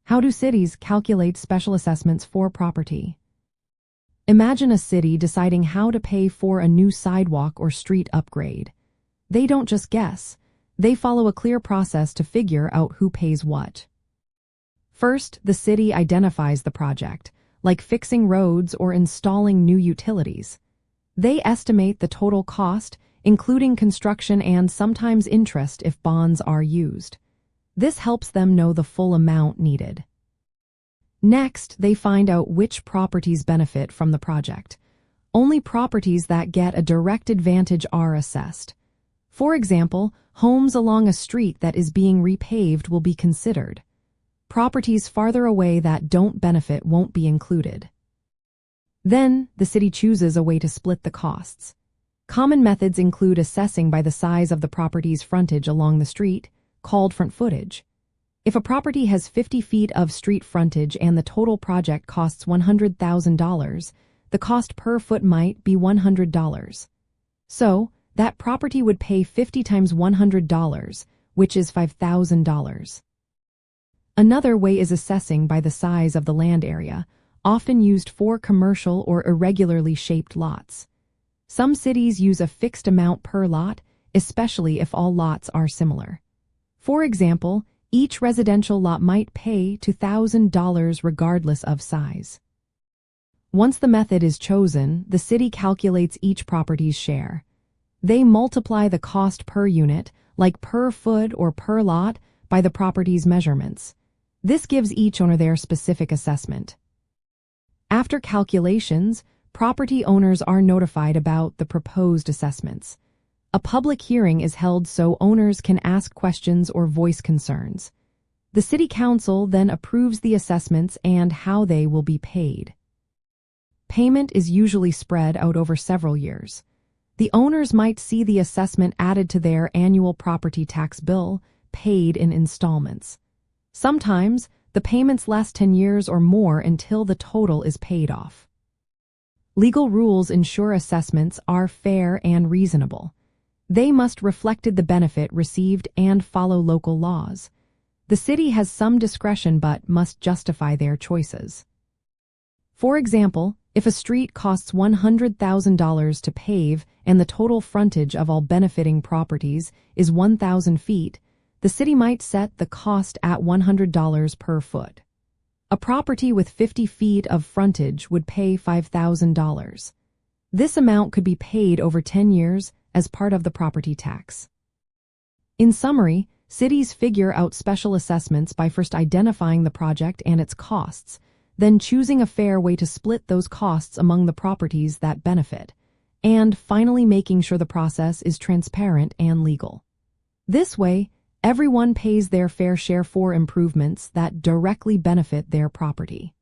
How do cities calculate special assessments for property? Imagine a city deciding how to pay for a new sidewalk or street upgrade. They don't just guess. They follow a clear process to figure out who pays what. First, the city identifies the project, like fixing roads or installing new utilities. They estimate the total cost, including construction and sometimes interest if bonds are used. This helps them know the full amount needed. Next, they find out which properties benefit from the project. Only properties that get a direct advantage are assessed. For example, homes along a street that is being repaved will be considered. Properties farther away that don't benefit won't be included. Then, the city chooses a way to split the costs. Common methods include assessing by the size of the property's frontage along the street, called front footage. If a property has 50 feet of street frontage and the total project costs $100,000, the cost per foot might be $100. So, that property would pay 50 times $100, which is $5,000. Another way is assessing by the size of the land area, often used for commercial or irregularly shaped lots. Some cities use a fixed amount per lot, especially if all lots are similar. For example, each residential lot might pay $2,000 regardless of size. Once the method is chosen, the city calculates each property's share. They multiply the cost per unit, like per foot or per lot, by the property's measurements. This gives each owner their specific assessment. After calculations, property owners are notified about the proposed assessments. A public hearing is held so owners can ask questions or voice concerns. The city council then approves the assessments and how they will be paid. Payment is usually spread out over several years. The owners might see the assessment added to their annual property tax bill, paid in installments. Sometimes, the payments last 10 years or more until the total is paid off. Legal rules ensure assessments are fair and reasonable. They must reflect the benefit received and follow local laws. The city has some discretion but must justify their choices. For example, if a street costs $100,000 to pave and the total frontage of all benefiting properties is 1,000 feet, the city might set the cost at $100 per foot. A property with 50 feet of frontage would pay $5,000. This amount could be paid over 10 years as part of the property tax. In summary, cities figure out special assessments by first identifying the project and its costs, then choosing a fair way to split those costs among the properties that benefit, and finally making sure the process is transparent and legal. This way, everyone pays their fair share for improvements that directly benefit their property.